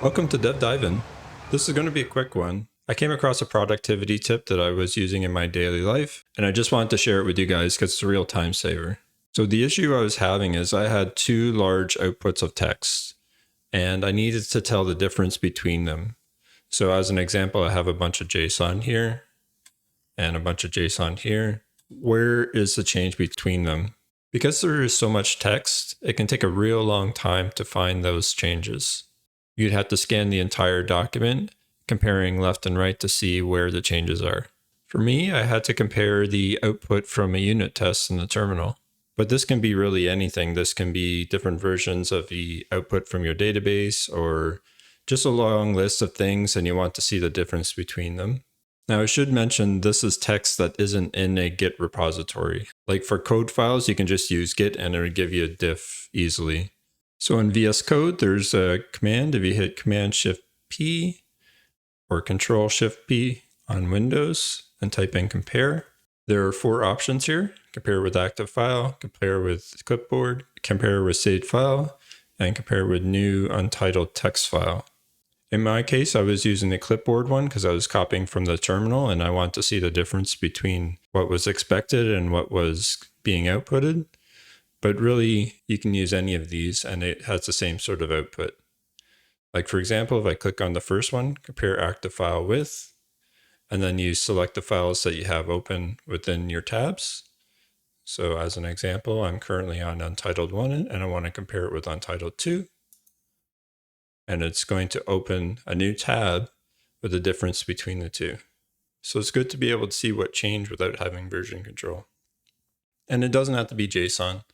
Welcome to Dev Dive-In. This is going to be a quick one. I came across a productivity tip that I was using in my daily life, and I just wanted to share it with you guys because it's a real time saver. So the issue I was having is I had two large outputs of text, and I needed to tell the difference between them. So as an example, I have a bunch of JSON here and a bunch of JSON here. Where is the change between them? Because there is so much text, it can take a real long time to find those changes. You'd have to scan the entire document, comparing left and right to see where the changes are. For me, I had to compare the output from a unit test in the terminal. But this can be really anything. This can be different versions of the output from your database or just a long list of things and you want to see the difference between them. Now, I should mention this is text that isn't in a Git repository. Like for code files, you can just use Git and it would give you a diff easily. So in VSCode, there's a command. If you hit Command-Shift-P or Control-Shift-P on Windows and type in compare, there are four options here: compare with active file, compare with clipboard, compare with saved file, and compare with new untitled text file. In my case, I was using the clipboard one because I was copying from the terminal and I want to see the difference between what was expected and what was being outputted. But really, you can use any of these and it has the same sort of output. Like for example, if I click on the first one, compare active file with, and then you select the files that you have open within your tabs. So as an example, I'm currently on Untitled 1 and I want to compare it with Untitled 2. And it's going to open a new tab with the difference between the two. So it's good to be able to see what changed without having version control. And it doesn't have to be JSON.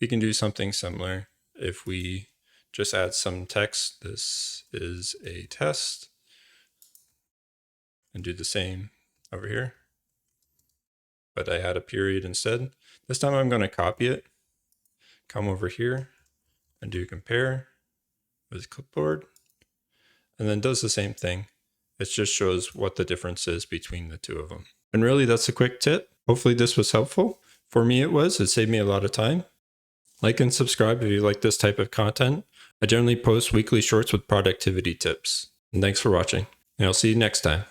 We can do something similar. If we just add some text, this is a test, and do the same over here. But I add a period instead. This time I'm going to copy it, come over here and do compare with clipboard, and then does the same thing. It just shows what the difference is between the two of them. And really, that's a quick tip. Hopefully this was helpful. For me, it was. It saved me a lot of time. Like and subscribe if you like this type of content. I generally post weekly shorts with productivity tips. And thanks for watching. And I'll see you next time.